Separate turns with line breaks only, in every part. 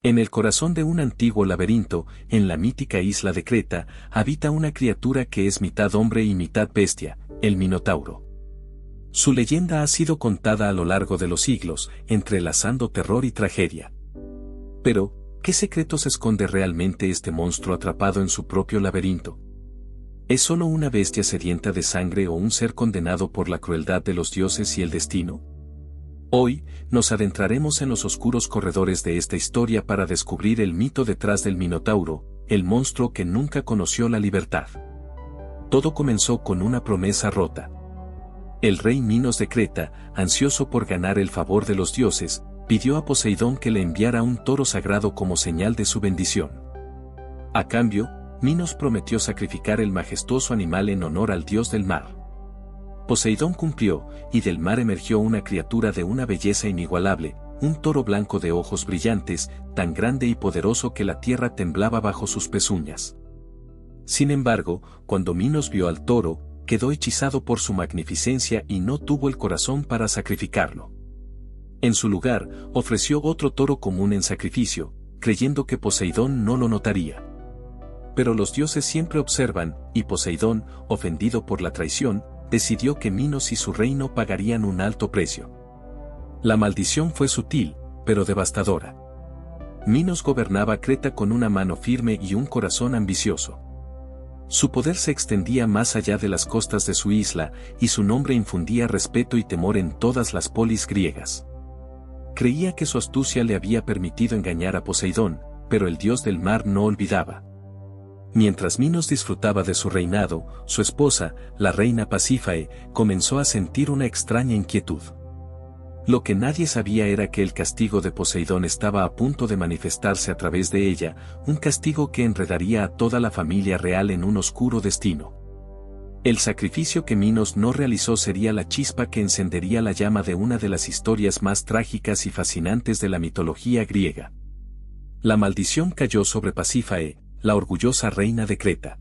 En el corazón de un antiguo laberinto, en la mítica isla de Creta, habita una criatura que es mitad hombre y mitad bestia, el Minotauro. Su leyenda ha sido contada a lo largo de los siglos, entrelazando terror y tragedia. Pero, ¿qué secretos esconde realmente este monstruo atrapado en su propio laberinto? ¿Es solo una bestia sedienta de sangre o un ser condenado por la crueldad de los dioses y el destino? Hoy, nos adentraremos en los oscuros corredores de esta historia para descubrir el mito detrás del Minotauro, el monstruo que nunca conoció la libertad. Todo comenzó con una promesa rota. El rey Minos de Creta, ansioso por ganar el favor de los dioses, pidió a Poseidón que le enviara un toro sagrado como señal de su bendición. A cambio, Minos prometió sacrificar el majestuoso animal en honor al dios del mar. Poseidón cumplió, y del mar emergió una criatura de una belleza inigualable, un toro blanco de ojos brillantes, tan grande y poderoso que la tierra temblaba bajo sus pezuñas. Sin embargo, cuando Minos vio al toro, quedó hechizado por su magnificencia y no tuvo el corazón para sacrificarlo. En su lugar, ofreció otro toro común en sacrificio, creyendo que Poseidón no lo notaría. Pero los dioses siempre observan, y Poseidón, ofendido por la traición, decidió que Minos y su reino pagarían un alto precio. La maldición fue sutil, pero devastadora. Minos gobernaba Creta con una mano firme y un corazón ambicioso. Su poder se extendía más allá de las costas de su isla, y su nombre infundía respeto y temor en todas las polis griegas. Creía que su astucia le había permitido engañar a Poseidón, pero el dios del mar no olvidaba. Mientras Minos disfrutaba de su reinado, su esposa, la reina Pasífae, comenzó a sentir una extraña inquietud. Lo que nadie sabía era que el castigo de Poseidón estaba a punto de manifestarse a través de ella, un castigo que enredaría a toda la familia real en un oscuro destino. El sacrificio que Minos no realizó sería la chispa que encendería la llama de una de las historias más trágicas y fascinantes de la mitología griega. La maldición cayó sobre Pasífae, la orgullosa reina de Creta.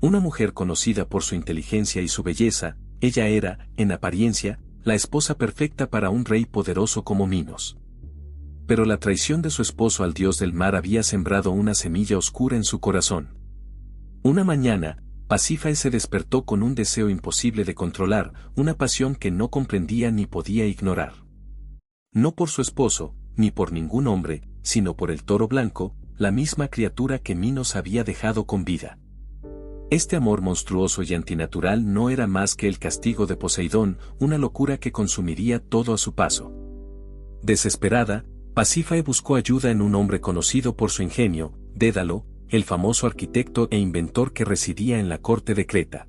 Una mujer conocida por su inteligencia y su belleza, ella era, en apariencia, la esposa perfecta para un rey poderoso como Minos. Pero la traición de su esposo al dios del mar había sembrado una semilla oscura en su corazón. Una mañana, Pasífae se despertó con un deseo imposible de controlar, una pasión que no comprendía ni podía ignorar. No por su esposo, ni por ningún hombre, sino por el toro blanco, la misma criatura que Minos había dejado con vida. Este amor monstruoso y antinatural no era más que el castigo de Poseidón, una locura que consumiría todo a su paso. Desesperada, Pasífae buscó ayuda en un hombre conocido por su ingenio, Dédalo, el famoso arquitecto e inventor que residía en la corte de Creta.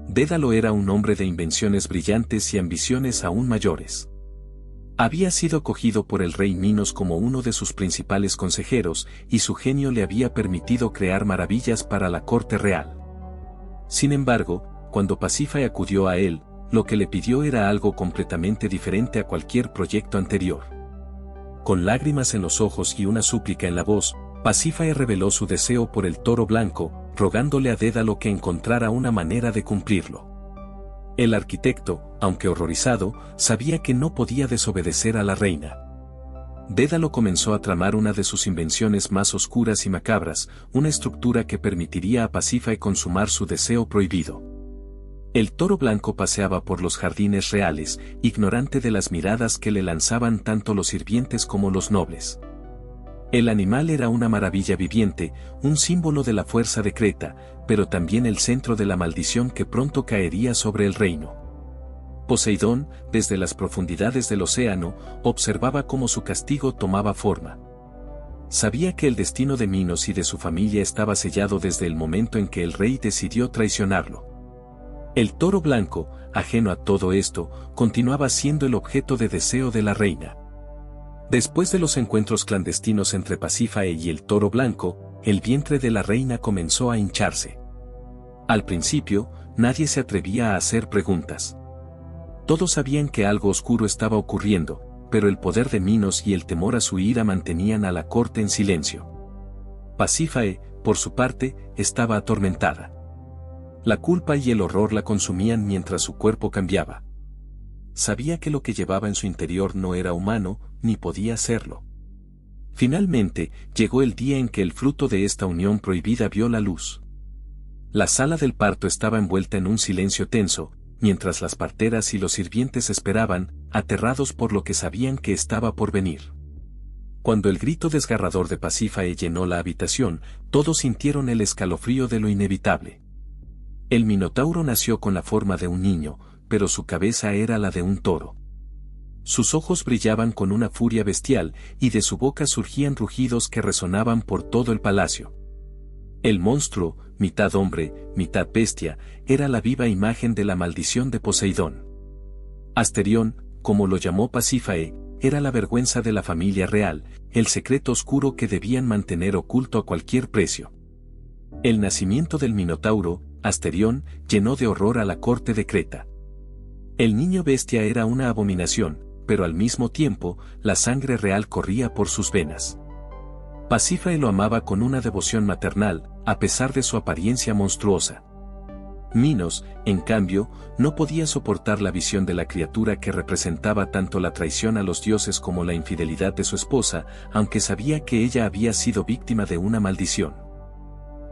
Dédalo era un hombre de invenciones brillantes y ambiciones aún mayores. Había sido acogido por el rey Minos como uno de sus principales consejeros, y su genio le había permitido crear maravillas para la corte real. Sin embargo, cuando Pasífae acudió a él, lo que le pidió era algo completamente diferente a cualquier proyecto anterior. Con lágrimas en los ojos y una súplica en la voz, Pasífae reveló su deseo por el toro blanco, rogándole a Dédalo que encontrara una manera de cumplirlo. El arquitecto, aunque horrorizado, sabía que no podía desobedecer a la reina. Dédalo comenzó a tramar una de sus invenciones más oscuras y macabras, una estructura que permitiría a Pasífae consumar su deseo prohibido. El toro blanco paseaba por los jardines reales, ignorante de las miradas que le lanzaban tanto los sirvientes como los nobles. El animal era una maravilla viviente, un símbolo de la fuerza de Creta, pero también el centro de la maldición que pronto caería sobre el reino. Poseidón, desde las profundidades del océano, observaba cómo su castigo tomaba forma. Sabía que el destino de Minos y de su familia estaba sellado desde el momento en que el rey decidió traicionarlo. El toro blanco, ajeno a todo esto, continuaba siendo el objeto de deseo de la reina. Después de los encuentros clandestinos entre Pasífae y el toro blanco, el vientre de la reina comenzó a hincharse. Al principio, nadie se atrevía a hacer preguntas. Todos sabían que algo oscuro estaba ocurriendo, pero el poder de Minos y el temor a su ira mantenían a la corte en silencio. Pasífae, por su parte, estaba atormentada. La culpa y el horror la consumían mientras su cuerpo cambiaba. Sabía que lo que llevaba en su interior no era humano, ni podía serlo. Finalmente, llegó el día en que el fruto de esta unión prohibida vio la luz. La sala del parto estaba envuelta en un silencio tenso, mientras las parteras y los sirvientes esperaban, aterrados por lo que sabían que estaba por venir. Cuando el grito desgarrador de Pasífae llenó la habitación, todos sintieron el escalofrío de lo inevitable. El Minotauro nació con la forma de un niño, pero su cabeza era la de un toro. Sus ojos brillaban con una furia bestial, y de su boca surgían rugidos que resonaban por todo el palacio. El monstruo, mitad hombre, mitad bestia, era la viva imagen de la maldición de Poseidón. Asterión, como lo llamó Pasífae, era la vergüenza de la familia real, el secreto oscuro que debían mantener oculto a cualquier precio. El nacimiento del Minotauro, Asterión, llenó de horror a la corte de Creta. El niño bestia era una abominación, pero al mismo tiempo, la sangre real corría por sus venas. Pasífae lo amaba con una devoción maternal, a pesar de su apariencia monstruosa. Minos, en cambio, no podía soportar la visión de la criatura que representaba tanto la traición a los dioses como la infidelidad de su esposa, aunque sabía que ella había sido víctima de una maldición.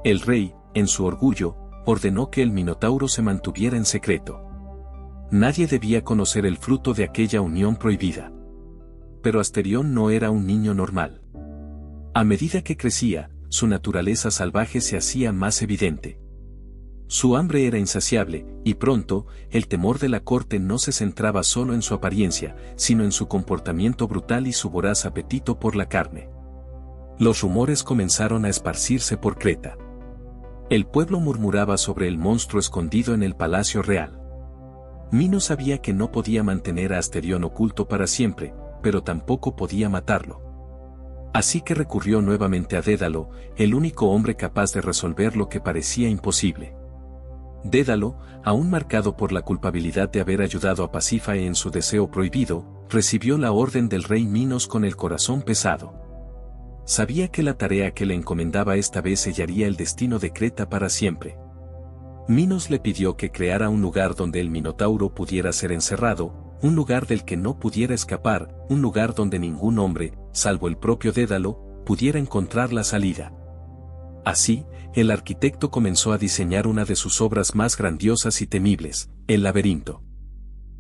El rey, en su orgullo, ordenó que el Minotauro se mantuviera en secreto. Nadie debía conocer el fruto de aquella unión prohibida. Pero Asterión no era un niño normal. A medida que crecía, su naturaleza salvaje se hacía más evidente. Su hambre era insaciable, y pronto, el temor de la corte no se centraba solo en su apariencia, sino en su comportamiento brutal y su voraz apetito por la carne. Los rumores comenzaron a esparcirse por Creta. El pueblo murmuraba sobre el monstruo escondido en el palacio real. Minos sabía que no podía mantener a Asterión oculto para siempre, pero tampoco podía matarlo. Así que recurrió nuevamente a Dédalo, el único hombre capaz de resolver lo que parecía imposible. Dédalo, aún marcado por la culpabilidad de haber ayudado a Pasífae en su deseo prohibido, recibió la orden del rey Minos con el corazón pesado. Sabía que la tarea que le encomendaba esta vez sellaría el destino de Creta para siempre. Minos le pidió que creara un lugar donde el Minotauro pudiera ser encerrado, un lugar del que no pudiera escapar, un lugar donde ningún hombre, salvo el propio Dédalo, pudiera encontrar la salida. Así, el arquitecto comenzó a diseñar una de sus obras más grandiosas y temibles, el laberinto.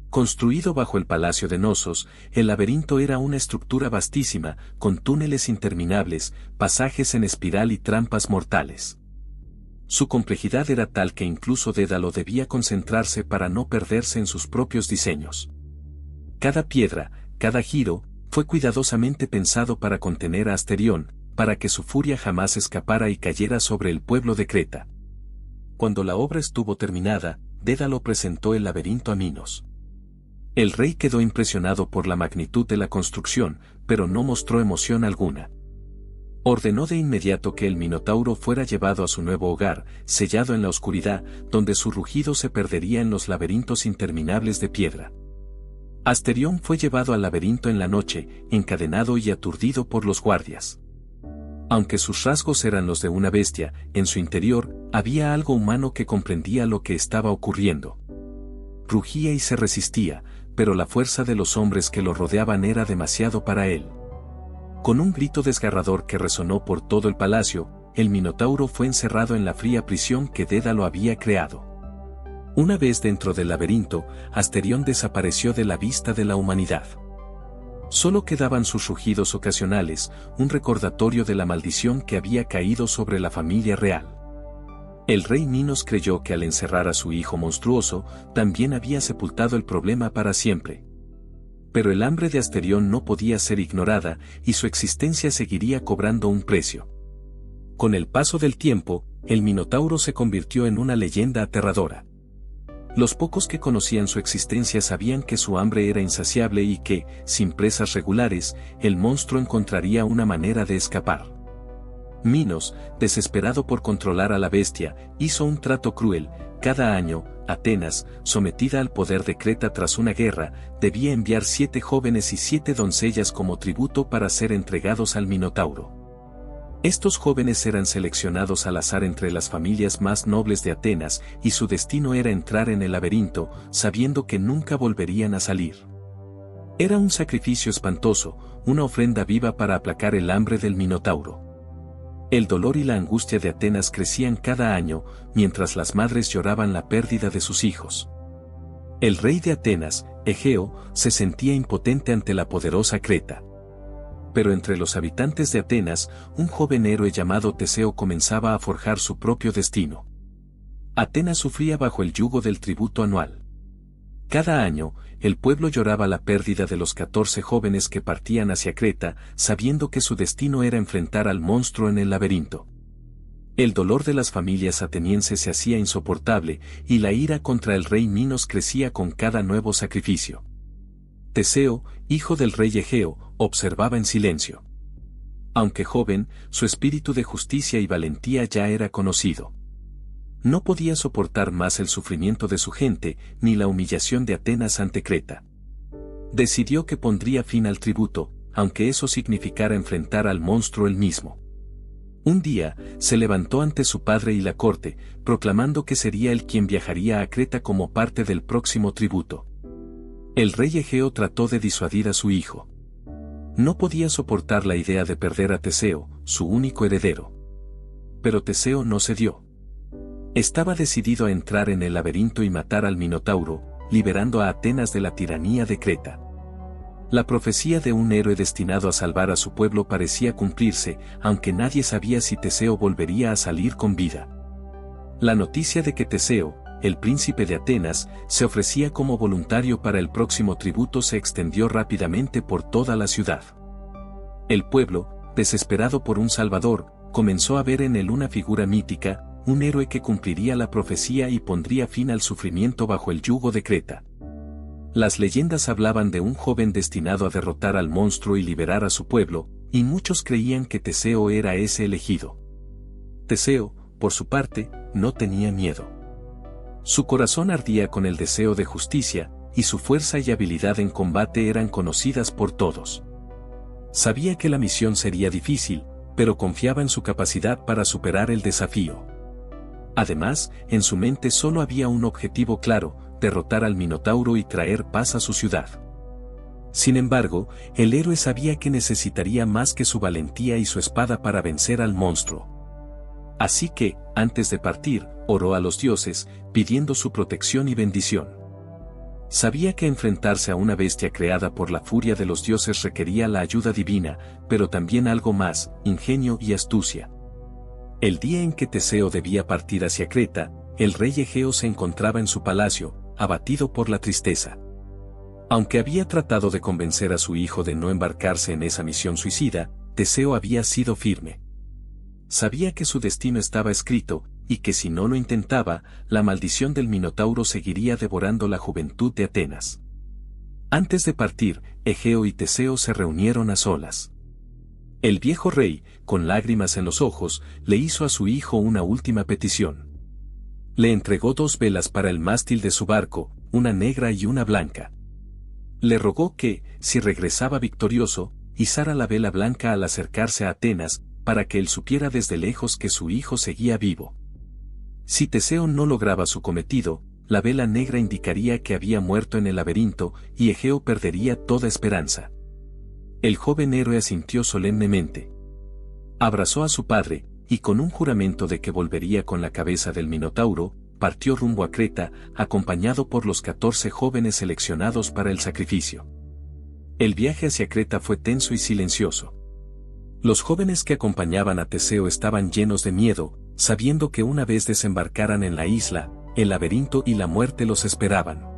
Construido bajo el palacio de Nosos, el laberinto era una estructura vastísima, con túneles interminables, pasajes en espiral y trampas mortales. Su complejidad era tal que incluso Dédalo debía concentrarse para no perderse en sus propios diseños. Cada piedra, cada giro, fue cuidadosamente pensado para contener a Asterión, para que su furia jamás escapara y cayera sobre el pueblo de Creta. Cuando la obra estuvo terminada, Dédalo presentó el laberinto a Minos. El rey quedó impresionado por la magnitud de la construcción, pero no mostró emoción alguna. Ordenó de inmediato que el Minotauro fuera llevado a su nuevo hogar, sellado en la oscuridad, donde su rugido se perdería en los laberintos interminables de piedra. Asterión fue llevado al laberinto en la noche, encadenado y aturdido por los guardias. Aunque sus rasgos eran los de una bestia, en su interior, había algo humano que comprendía lo que estaba ocurriendo. Rugía y se resistía, pero la fuerza de los hombres que lo rodeaban era demasiado para él. Con un grito desgarrador que resonó por todo el palacio, el Minotauro fue encerrado en la fría prisión que Dédalo había creado. Una vez dentro del laberinto, Asterión desapareció de la vista de la humanidad. Solo quedaban sus rugidos ocasionales, un recordatorio de la maldición que había caído sobre la familia real. El rey Minos creyó que al encerrar a su hijo monstruoso, también había sepultado el problema para siempre. Pero el hambre de Asterión no podía ser ignorada, y su existencia seguiría cobrando un precio. Con el paso del tiempo, el Minotauro se convirtió en una leyenda aterradora. Los pocos que conocían su existencia sabían que su hambre era insaciable y que, sin presas regulares, el monstruo encontraría una manera de escapar. Minos, desesperado por controlar a la bestia, hizo un trato cruel. Cada año, Atenas, sometida al poder de Creta tras una guerra, debía enviar 7 jóvenes y 7 doncellas como tributo para ser entregados al Minotauro. Estos jóvenes eran seleccionados al azar entre las familias más nobles de Atenas, y su destino era entrar en el laberinto, sabiendo que nunca volverían a salir. Era un sacrificio espantoso, una ofrenda viva para aplacar el hambre del Minotauro. El dolor y la angustia de Atenas crecían cada año, mientras las madres lloraban la pérdida de sus hijos. El rey de Atenas, Egeo, se sentía impotente ante la poderosa Creta. Pero entre los habitantes de Atenas, un joven héroe llamado Teseo comenzaba a forjar su propio destino. Atenas sufría bajo el yugo del tributo anual. Cada año, el pueblo lloraba la pérdida de los 14 jóvenes que partían hacia Creta, sabiendo que su destino era enfrentar al monstruo en el laberinto. El dolor de las familias atenienses se hacía insoportable, y la ira contra el rey Minos crecía con cada nuevo sacrificio. Teseo, hijo del rey Egeo, observaba en silencio. Aunque joven, su espíritu de justicia y valentía ya era conocido. No podía soportar más el sufrimiento de su gente, ni la humillación de Atenas ante Creta. Decidió que pondría fin al tributo, aunque eso significara enfrentar al monstruo él mismo. Un día, se levantó ante su padre y la corte, proclamando que sería él quien viajaría a Creta como parte del próximo tributo. El rey Egeo trató de disuadir a su hijo. No podía soportar la idea de perder a Teseo, su único heredero. Pero Teseo no cedió. Estaba decidido a entrar en el laberinto y matar al Minotauro, liberando a Atenas de la tiranía de Creta. La profecía de un héroe destinado a salvar a su pueblo parecía cumplirse, aunque nadie sabía si Teseo volvería a salir con vida. La noticia de que Teseo, el príncipe de Atenas, se ofrecía como voluntario para el próximo tributo se extendió rápidamente por toda la ciudad. El pueblo, desesperado por un salvador, comenzó a ver en él una figura mítica, un héroe que cumpliría la profecía y pondría fin al sufrimiento bajo el yugo de Creta. Las leyendas hablaban de un joven destinado a derrotar al monstruo y liberar a su pueblo, y muchos creían que Teseo era ese elegido. Teseo, por su parte, no tenía miedo. Su corazón ardía con el deseo de justicia, y su fuerza y habilidad en combate eran conocidas por todos. Sabía que la misión sería difícil, pero confiaba en su capacidad para superar el desafío. Además, en su mente solo había un objetivo claro: derrotar al Minotauro y traer paz a su ciudad. Sin embargo, el héroe sabía que necesitaría más que su valentía y su espada para vencer al monstruo. Así que, antes de partir, oró a los dioses, pidiendo su protección y bendición. Sabía que enfrentarse a una bestia creada por la furia de los dioses requería la ayuda divina, pero también algo más: ingenio y astucia. El día en que Teseo debía partir hacia Creta, el rey Egeo se encontraba en su palacio, abatido por la tristeza. Aunque había tratado de convencer a su hijo de no embarcarse en esa misión suicida, Teseo había sido firme. Sabía que su destino estaba escrito, y que si no lo intentaba, la maldición del Minotauro seguiría devorando la juventud de Atenas. Antes de partir, Egeo y Teseo se reunieron a solas. El viejo rey, con lágrimas en los ojos, le hizo a su hijo una última petición. Le entregó 2 velas para el mástil de su barco, una negra y una blanca. Le rogó que, si regresaba victorioso, izara la vela blanca al acercarse a Atenas, para que él supiera desde lejos que su hijo seguía vivo. Si Teseo no lograba su cometido, la vela negra indicaría que había muerto en el laberinto, y Egeo perdería toda esperanza. El joven héroe asintió solemnemente. Abrazó a su padre, y con un juramento de que volvería con la cabeza del Minotauro, partió rumbo a Creta, acompañado por los 14 jóvenes seleccionados para el sacrificio. El viaje hacia Creta fue tenso y silencioso. Los jóvenes que acompañaban a Teseo estaban llenos de miedo, sabiendo que una vez desembarcaran en la isla, el laberinto y la muerte los esperaban.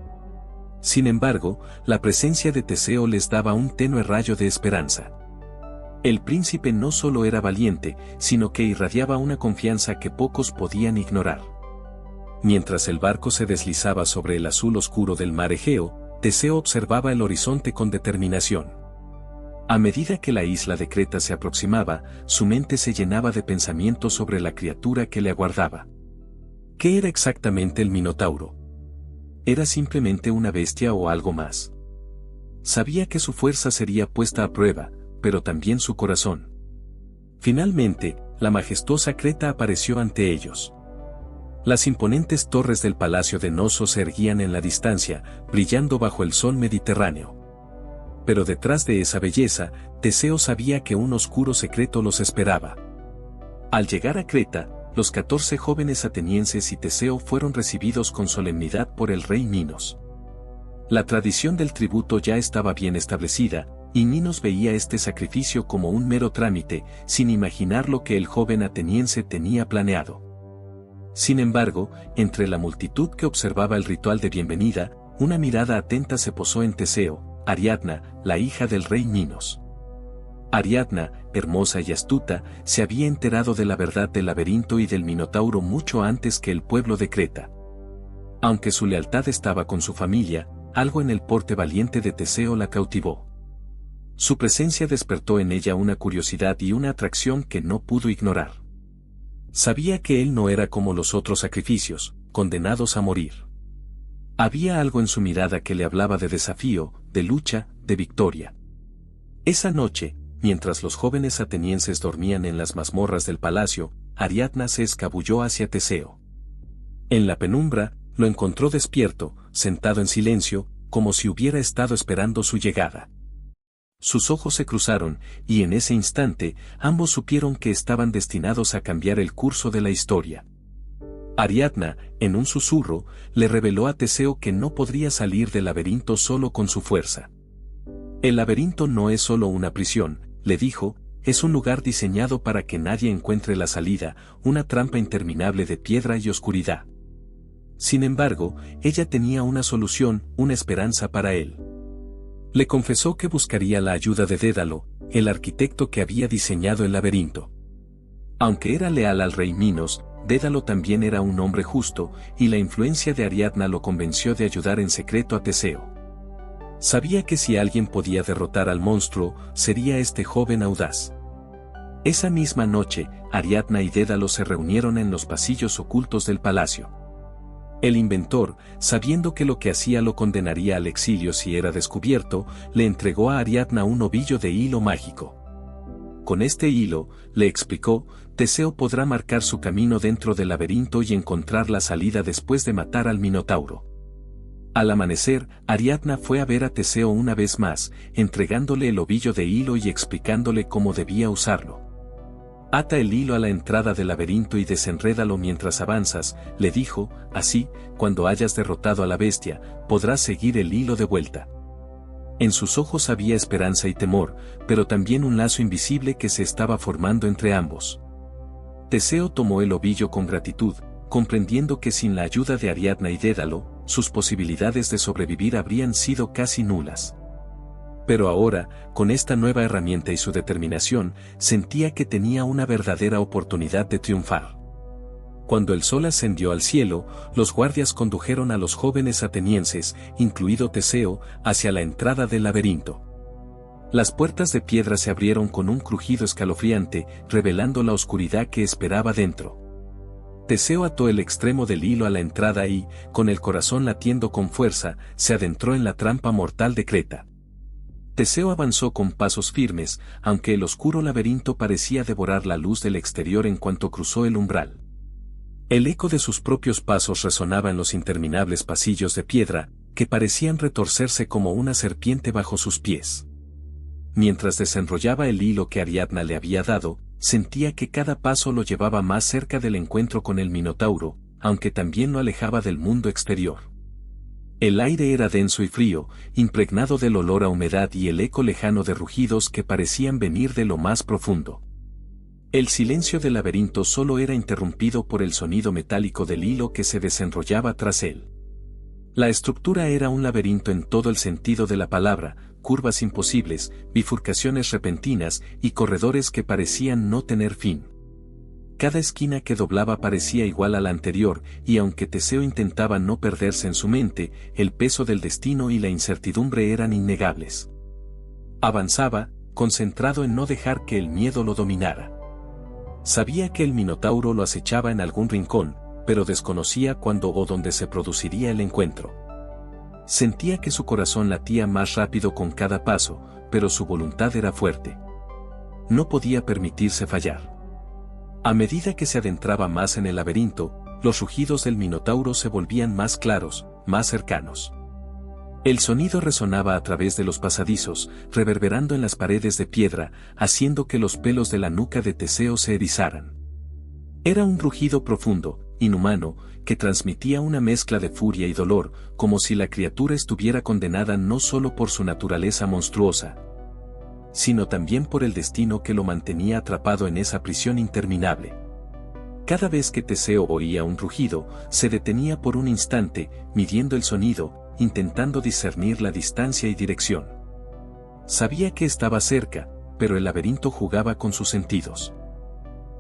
Sin embargo, la presencia de Teseo les daba un tenue rayo de esperanza. El príncipe no solo era valiente, sino que irradiaba una confianza que pocos podían ignorar. Mientras el barco se deslizaba sobre el azul oscuro del mar Egeo, Teseo observaba el horizonte con determinación. A medida que la isla de Creta se aproximaba, su mente se llenaba de pensamientos sobre la criatura que le aguardaba. ¿Qué era exactamente el Minotauro? ¿Era simplemente una bestia o algo más? Sabía que su fuerza sería puesta a prueba, pero también su corazón. Finalmente, la majestuosa Creta apareció ante ellos. Las imponentes torres del palacio de Noso se erguían en la distancia, brillando bajo el sol mediterráneo. Pero detrás de esa belleza, Teseo sabía que un oscuro secreto los esperaba. Al llegar a Creta, los 14 jóvenes atenienses y Teseo fueron recibidos con solemnidad por el rey Minos. La tradición del tributo ya estaba bien establecida, y Minos veía este sacrificio como un mero trámite, sin imaginar lo que el joven ateniense tenía planeado. Sin embargo, entre la multitud que observaba el ritual de bienvenida, una mirada atenta se posó en Teseo, Ariadna, la hija del rey Minos. Ariadna, hermosa y astuta, se había enterado de la verdad del laberinto y del Minotauro mucho antes que el pueblo de Creta. Aunque su lealtad estaba con su familia, algo en el porte valiente de Teseo la cautivó. Su presencia despertó en ella una curiosidad y una atracción que no pudo ignorar. Sabía que él no era como los otros sacrificios, condenados a morir. Había algo en su mirada que le hablaba de desafío, de lucha, de victoria. Esa noche, mientras los jóvenes atenienses dormían en las mazmorras del palacio, Ariadna se escabulló hacia Teseo. En la penumbra, lo encontró despierto, sentado en silencio, como si hubiera estado esperando su llegada. Sus ojos se cruzaron, y en ese instante, ambos supieron que estaban destinados a cambiar el curso de la historia. Ariadna, en un susurro, le reveló a Teseo que no podría salir del laberinto solo con su fuerza. El laberinto no es solo una prisión, le dijo, es un lugar diseñado para que nadie encuentre la salida, una trampa interminable de piedra y oscuridad. Sin embargo, ella tenía una solución, una esperanza para él. Le confesó que buscaría la ayuda de Dédalo, el arquitecto que había diseñado el laberinto. Aunque era leal al rey Minos, Dédalo también era un hombre justo, y la influencia de Ariadna lo convenció de ayudar en secreto a Teseo. Sabía que si alguien podía derrotar al monstruo, sería este joven audaz. Esa misma noche, Ariadna y Dédalo se reunieron en los pasillos ocultos del palacio. El inventor, sabiendo que lo que hacía lo condenaría al exilio si era descubierto, le entregó a Ariadna un ovillo de hilo mágico. Con este hilo, le explicó, Teseo podrá marcar su camino dentro del laberinto y encontrar la salida después de matar al Minotauro. Al amanecer, Ariadna fue a ver a Teseo una vez más, entregándole el ovillo de hilo y explicándole cómo debía usarlo. Ata el hilo a la entrada del laberinto y desenrédalo mientras avanzas, le dijo, así, cuando hayas derrotado a la bestia, podrás seguir el hilo de vuelta. En sus ojos había esperanza y temor, pero también un lazo invisible que se estaba formando entre ambos. Teseo tomó el ovillo con gratitud, comprendiendo que sin la ayuda de Ariadna y Dédalo, sus posibilidades de sobrevivir habrían sido casi nulas. Pero ahora, con esta nueva herramienta y su determinación, sentía que tenía una verdadera oportunidad de triunfar. Cuando el sol ascendió al cielo, los guardias condujeron a los jóvenes atenienses, incluido Teseo, hacia la entrada del laberinto. Las puertas de piedra se abrieron con un crujido escalofriante, revelando la oscuridad que esperaba dentro. Teseo ató el extremo del hilo a la entrada y, con el corazón latiendo con fuerza, se adentró en la trampa mortal de Creta. Teseo avanzó con pasos firmes, aunque el oscuro laberinto parecía devorar la luz del exterior en cuanto cruzó el umbral. El eco de sus propios pasos resonaba en los interminables pasillos de piedra, que parecían retorcerse como una serpiente bajo sus pies. Mientras desenrollaba el hilo que Ariadna le había dado, sentía que cada paso lo llevaba más cerca del encuentro con el Minotauro, aunque también lo alejaba del mundo exterior. El aire era denso y frío, impregnado del olor a humedad y el eco lejano de rugidos que parecían venir de lo más profundo. El silencio del laberinto solo era interrumpido por el sonido metálico del hilo que se desenrollaba tras él. La estructura era un laberinto en todo el sentido de la palabra, curvas imposibles, bifurcaciones repentinas y corredores que parecían no tener fin. Cada esquina que doblaba parecía igual a la anterior, y aunque Teseo intentaba no perderse en su mente, el peso del destino y la incertidumbre eran innegables. Avanzaba, concentrado en no dejar que el miedo lo dominara. Sabía que el Minotauro lo acechaba en algún rincón, pero desconocía cuándo o dónde se produciría el encuentro. Sentía que su corazón latía más rápido con cada paso, pero su voluntad era fuerte. No podía permitirse fallar. A medida que se adentraba más en el laberinto, los rugidos del Minotauro se volvían más claros, más cercanos. El sonido resonaba a través de los pasadizos, reverberando en las paredes de piedra, haciendo que los pelos de la nuca de Teseo se erizaran. Era un rugido profundo, inhumano, que transmitía una mezcla de furia y dolor, como si la criatura estuviera condenada no solo por su naturaleza monstruosa, sino también por el destino que lo mantenía atrapado en esa prisión interminable. Cada vez que Teseo oía un rugido, se detenía por un instante, midiendo el sonido, intentando discernir la distancia y dirección. Sabía que estaba cerca, pero el laberinto jugaba con sus sentidos.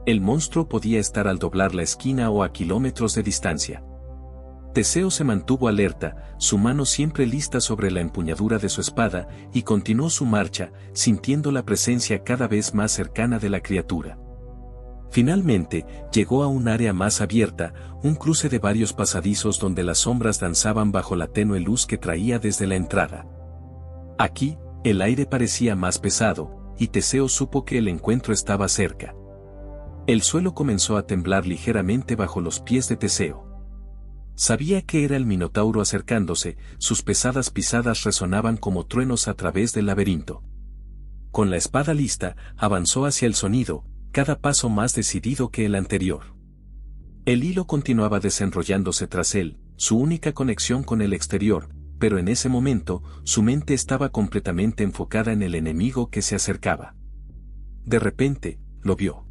El monstruo podía estar al doblar la esquina o a kilómetros de distancia. Teseo se mantuvo alerta, su mano siempre lista sobre la empuñadura de su espada, y continuó su marcha, sintiendo la presencia cada vez más cercana de la criatura. Finalmente, llegó a un área más abierta, un cruce de varios pasadizos donde las sombras danzaban bajo la tenue luz que traía desde la entrada. Aquí, el aire parecía más pesado, y Teseo supo que el encuentro estaba cerca. El suelo comenzó a temblar ligeramente bajo los pies de Teseo. Sabía que era el Minotauro acercándose, sus pesadas pisadas resonaban como truenos a través del laberinto. Con la espada lista, avanzó hacia el sonido, cada paso más decidido que el anterior. El hilo continuaba desenrollándose tras él, su única conexión con el exterior, pero en ese momento, su mente estaba completamente enfocada en el enemigo que se acercaba. De repente, lo vio.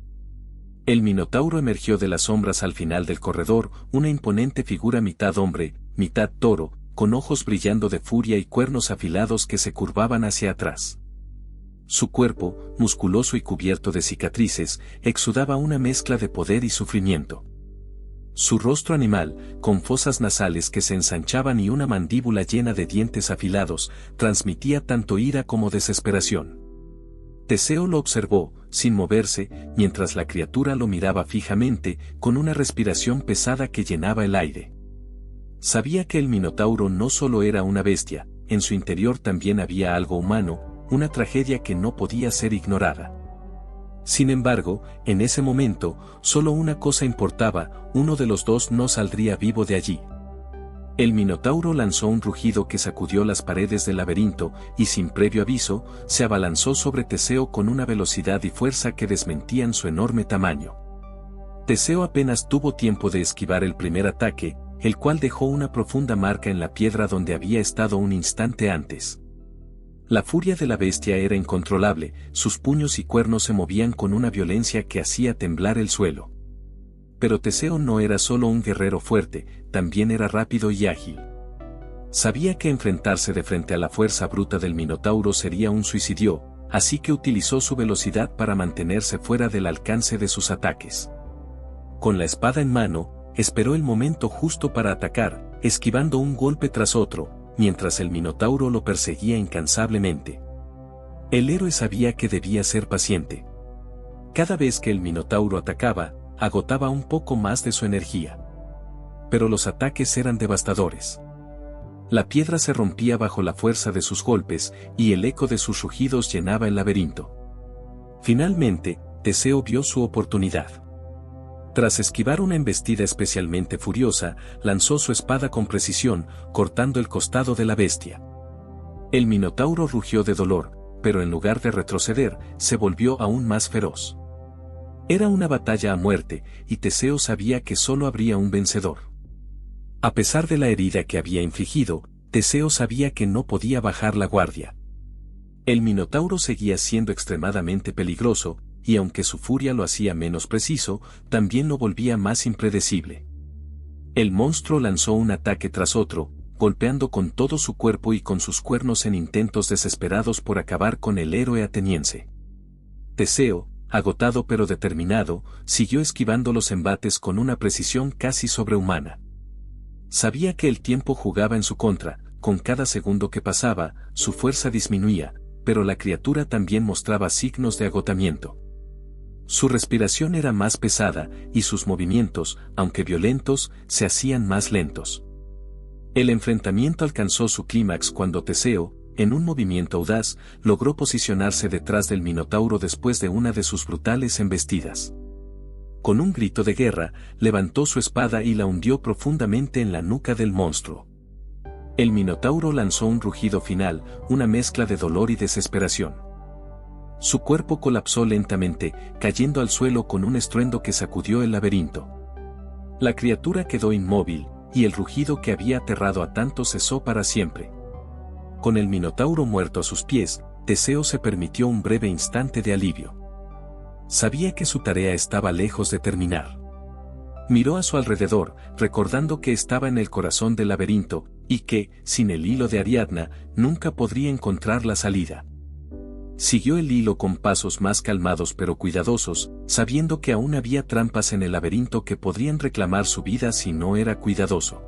El Minotauro emergió de las sombras al final del corredor, una imponente figura mitad hombre, mitad toro, con ojos brillando de furia y cuernos afilados que se curvaban hacia atrás. Su cuerpo, musculoso y cubierto de cicatrices, exudaba una mezcla de poder y sufrimiento. Su rostro animal, con fosas nasales que se ensanchaban y una mandíbula llena de dientes afilados, transmitía tanto ira como desesperación. Teseo lo observó, sin moverse, mientras la criatura lo miraba fijamente, con una respiración pesada que llenaba el aire. Sabía que el Minotauro no solo era una bestia, en su interior también había algo humano, una tragedia que no podía ser ignorada. Sin embargo, en ese momento, solo una cosa importaba, uno de los dos no saldría vivo de allí. El Minotauro lanzó un rugido que sacudió las paredes del laberinto, y sin previo aviso, se abalanzó sobre Teseo con una velocidad y fuerza que desmentían su enorme tamaño. Teseo apenas tuvo tiempo de esquivar el primer ataque, el cual dejó una profunda marca en la piedra donde había estado un instante antes. La furia de la bestia era incontrolable, sus puños y cuernos se movían con una violencia que hacía temblar el suelo. Pero Teseo no era solo un guerrero fuerte, también era rápido y ágil. Sabía que enfrentarse de frente a la fuerza bruta del Minotauro sería un suicidio, así que utilizó su velocidad para mantenerse fuera del alcance de sus ataques. Con la espada en mano, esperó el momento justo para atacar, esquivando un golpe tras otro, mientras el Minotauro lo perseguía incansablemente. El héroe sabía que debía ser paciente. Cada vez que el Minotauro atacaba, agotaba un poco más de su energía. Pero los ataques eran devastadores. La piedra se rompía bajo la fuerza de sus golpes, y el eco de sus rugidos llenaba el laberinto. Finalmente, Teseo vio su oportunidad. Tras esquivar una embestida especialmente furiosa, lanzó su espada con precisión, cortando el costado de la bestia. El Minotauro rugió de dolor, pero en lugar de retroceder, se volvió aún más feroz. Era una batalla a muerte, y Teseo sabía que solo habría un vencedor. A pesar de la herida que había infligido, Teseo sabía que no podía bajar la guardia. El Minotauro seguía siendo extremadamente peligroso, y aunque su furia lo hacía menos preciso, también lo volvía más impredecible. El monstruo lanzó un ataque tras otro, golpeando con todo su cuerpo y con sus cuernos en intentos desesperados por acabar con el héroe ateniense. Teseo, agotado pero determinado, siguió esquivando los embates con una precisión casi sobrehumana. Sabía que el tiempo jugaba en su contra, con cada segundo que pasaba, su fuerza disminuía, pero la criatura también mostraba signos de agotamiento. Su respiración era más pesada, y sus movimientos, aunque violentos, se hacían más lentos. El enfrentamiento alcanzó su clímax cuando Teseo, en un movimiento audaz, logró posicionarse detrás del Minotauro después de una de sus brutales embestidas. Con un grito de guerra, levantó su espada y la hundió profundamente en la nuca del monstruo. El Minotauro lanzó un rugido final, una mezcla de dolor y desesperación. Su cuerpo colapsó lentamente, cayendo al suelo con un estruendo que sacudió el laberinto. La criatura quedó inmóvil, y el rugido que había aterrado a tantos cesó para siempre. Con el Minotauro muerto a sus pies, Teseo se permitió un breve instante de alivio. Sabía que su tarea estaba lejos de terminar. Miró a su alrededor, recordando que estaba en el corazón del laberinto, y que, sin el hilo de Ariadna, nunca podría encontrar la salida. Siguió el hilo con pasos más calmados pero cuidadosos, sabiendo que aún había trampas en el laberinto que podrían reclamar su vida si no era cuidadoso.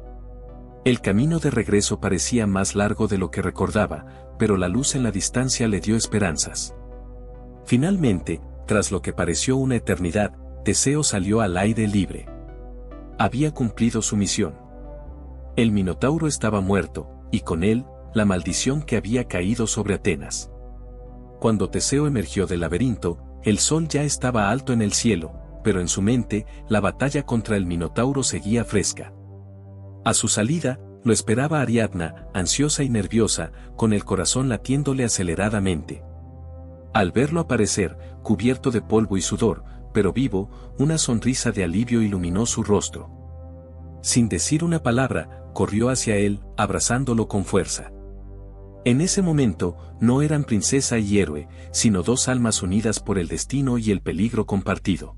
El camino de regreso parecía más largo de lo que recordaba, pero la luz en la distancia le dio esperanzas. Finalmente, tras lo que pareció una eternidad, Teseo salió al aire libre. Había cumplido su misión. El Minotauro estaba muerto, y con él, la maldición que había caído sobre Atenas. Cuando Teseo emergió del laberinto, el sol ya estaba alto en el cielo, pero en su mente, la batalla contra el Minotauro seguía fresca. A su salida, lo esperaba Ariadna, ansiosa y nerviosa, con el corazón latiéndole aceleradamente. Al verlo aparecer, cubierto de polvo y sudor, pero vivo, una sonrisa de alivio iluminó su rostro. Sin decir una palabra, corrió hacia él, abrazándolo con fuerza. En ese momento, no eran princesa y héroe, sino dos almas unidas por el destino y el peligro compartido.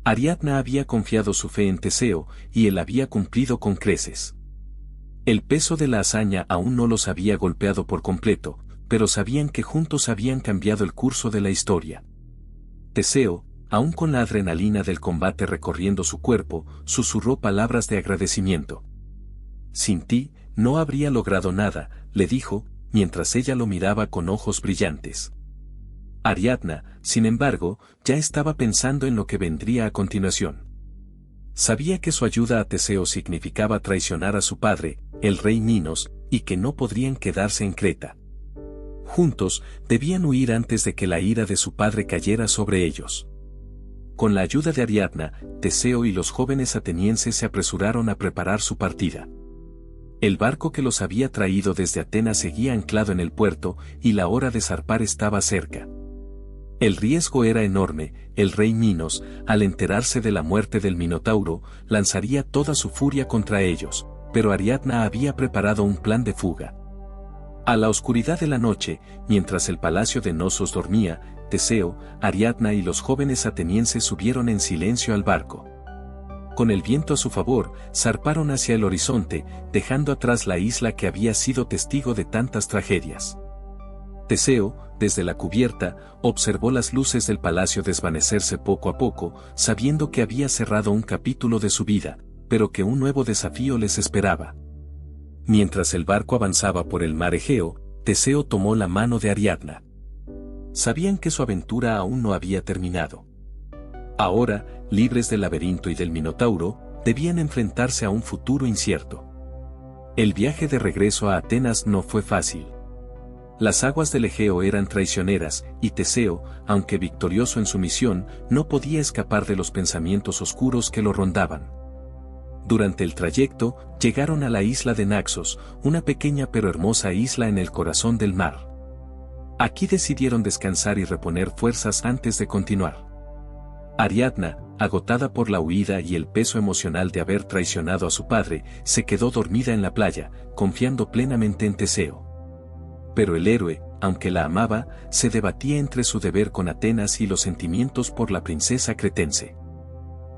Ariadna había confiado su fe en Teseo, y él había cumplido con creces. El peso de la hazaña aún no los había golpeado por completo, pero sabían que juntos habían cambiado el curso de la historia. Teseo, aún con la adrenalina del combate recorriendo su cuerpo, susurró palabras de agradecimiento. Sin ti, no habría logrado nada, le dijo, mientras ella lo miraba con ojos brillantes. Ariadna, sin embargo, ya estaba pensando en lo que vendría a continuación. Sabía que su ayuda a Teseo significaba traicionar a su padre, el rey Minos, y que no podrían quedarse en Creta. Juntos, debían huir antes de que la ira de su padre cayera sobre ellos. Con la ayuda de Ariadna, Teseo y los jóvenes atenienses se apresuraron a preparar su partida. El barco que los había traído desde Atenas seguía anclado en el puerto, y la hora de zarpar estaba cerca. El riesgo era enorme, el rey Minos, al enterarse de la muerte del Minotauro, lanzaría toda su furia contra ellos, pero Ariadna había preparado un plan de fuga. A la oscuridad de la noche, mientras el palacio de Nosos dormía, Teseo, Ariadna y los jóvenes atenienses subieron en silencio al barco. Con el viento a su favor, zarparon hacia el horizonte, dejando atrás la isla que había sido testigo de tantas tragedias. Teseo, desde la cubierta, observó las luces del palacio desvanecerse poco a poco, sabiendo que había cerrado un capítulo de su vida, pero que un nuevo desafío les esperaba. Mientras el barco avanzaba por el mar Egeo, Teseo tomó la mano de Ariadna. Sabían que su aventura aún no había terminado. Ahora, libres del laberinto y del Minotauro, debían enfrentarse a un futuro incierto. El viaje de regreso a Atenas no fue fácil. Las aguas del Egeo eran traicioneras, y Teseo, aunque victorioso en su misión, no podía escapar de los pensamientos oscuros que lo rondaban. Durante el trayecto, llegaron a la isla de Naxos, una pequeña pero hermosa isla en el corazón del mar. Aquí decidieron descansar y reponer fuerzas antes de continuar. Ariadna, agotada por la huida y el peso emocional de haber traicionado a su padre, se quedó dormida en la playa, confiando plenamente en Teseo. Pero el héroe, aunque la amaba, se debatía entre su deber con Atenas y los sentimientos por la princesa cretense.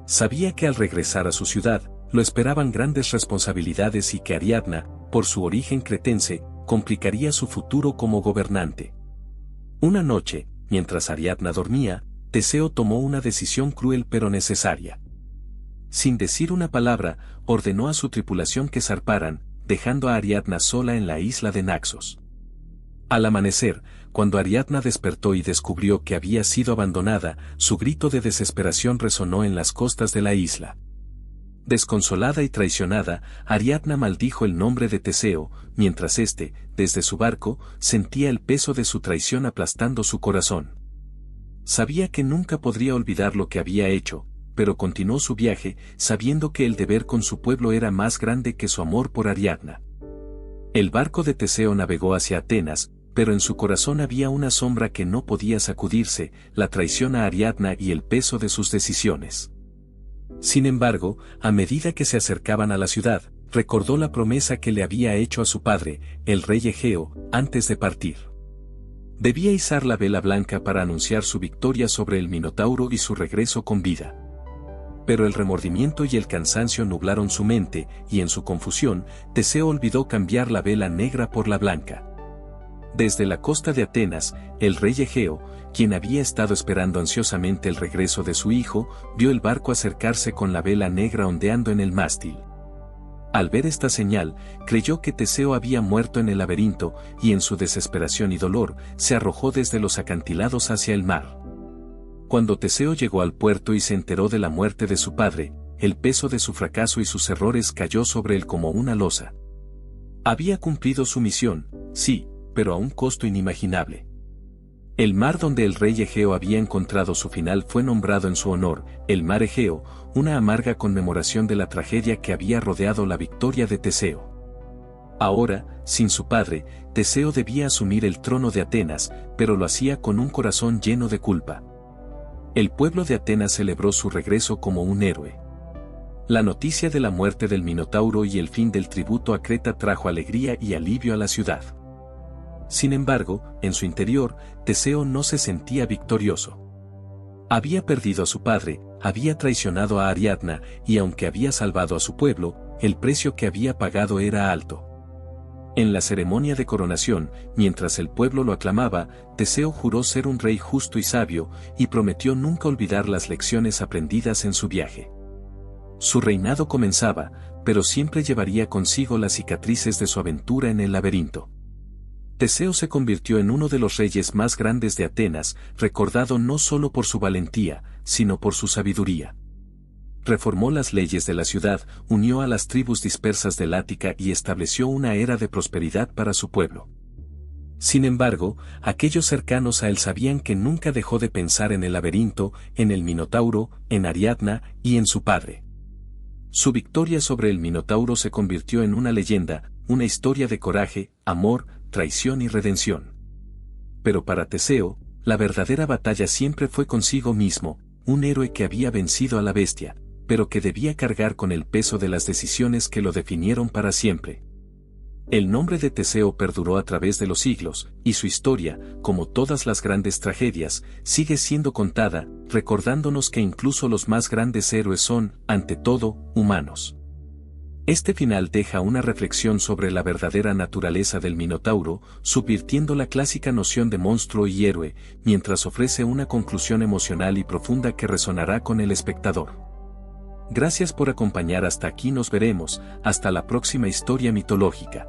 Sabía que al regresar a su ciudad, lo esperaban grandes responsabilidades y que Ariadna, por su origen cretense, complicaría su futuro como gobernante. Una noche, mientras Ariadna dormía, Teseo tomó una decisión cruel pero necesaria. Sin decir una palabra, ordenó a su tripulación que zarparan, dejando a Ariadna sola en la isla de Naxos. Al amanecer, cuando Ariadna despertó y descubrió que había sido abandonada, su grito de desesperación resonó en las costas de la isla. Desconsolada y traicionada, Ariadna maldijo el nombre de Teseo, mientras éste, desde su barco, sentía el peso de su traición aplastando su corazón. Sabía que nunca podría olvidar lo que había hecho, pero continuó su viaje, sabiendo que el deber con su pueblo era más grande que su amor por Ariadna. El barco de Teseo navegó hacia Atenas, pero en su corazón había una sombra que no podía sacudirse, la traición a Ariadna y el peso de sus decisiones. Sin embargo, a medida que se acercaban a la ciudad, recordó la promesa que le había hecho a su padre, el rey Egeo, antes de partir. Debía izar la vela blanca para anunciar su victoria sobre el Minotauro y su regreso con vida. Pero el remordimiento y el cansancio nublaron su mente, y en su confusión, Teseo olvidó cambiar la vela negra por la blanca. Desde la costa de Atenas, el rey Egeo, quien había estado esperando ansiosamente el regreso de su hijo, vio el barco acercarse con la vela negra ondeando en el mástil. Al ver esta señal, creyó que Teseo había muerto en el laberinto, y en su desesperación y dolor, se arrojó desde los acantilados hacia el mar. Cuando Teseo llegó al puerto y se enteró de la muerte de su padre, el peso de su fracaso y sus errores cayó sobre él como una losa. Había cumplido su misión, sí, pero a un costo inimaginable. El mar donde el rey Egeo había encontrado su final fue nombrado en su honor, el mar Egeo, una amarga conmemoración de la tragedia que había rodeado la victoria de Teseo. Ahora, sin su padre, Teseo debía asumir el trono de Atenas, pero lo hacía con un corazón lleno de culpa. El pueblo de Atenas celebró su regreso como un héroe. La noticia de la muerte del Minotauro y el fin del tributo a Creta trajo alegría y alivio a la ciudad. Sin embargo, en su interior, Teseo no se sentía victorioso. Había perdido a su padre, había traicionado a Ariadna, y aunque había salvado a su pueblo, el precio que había pagado era alto. En la ceremonia de coronación, mientras el pueblo lo aclamaba, Teseo juró ser un rey justo y sabio, y prometió nunca olvidar las lecciones aprendidas en su viaje. Su reinado comenzaba, pero siempre llevaría consigo las cicatrices de su aventura en el laberinto. Teseo se convirtió en uno de los reyes más grandes de Atenas, recordado no solo por su valentía, sino por su sabiduría. Reformó las leyes de la ciudad, unió a las tribus dispersas del Ática y estableció una era de prosperidad para su pueblo. Sin embargo, aquellos cercanos a él sabían que nunca dejó de pensar en el laberinto, en el Minotauro, en Ariadna y en su padre. Su victoria sobre el Minotauro se convirtió en una leyenda, una historia de coraje, amor, traición y redención. Pero para Teseo, la verdadera batalla siempre fue consigo mismo, un héroe que había vencido a la bestia, pero que debía cargar con el peso de las decisiones que lo definieron para siempre. El nombre de Teseo perduró a través de los siglos, y su historia, como todas las grandes tragedias, sigue siendo contada, recordándonos que incluso los más grandes héroes son, ante todo, humanos. Este final deja una reflexión sobre la verdadera naturaleza del Minotauro, subvirtiendo la clásica noción de monstruo y héroe, mientras ofrece una conclusión emocional y profunda que resonará con el espectador. Gracias por acompañar hasta aquí, nos veremos, hasta la próxima historia mitológica.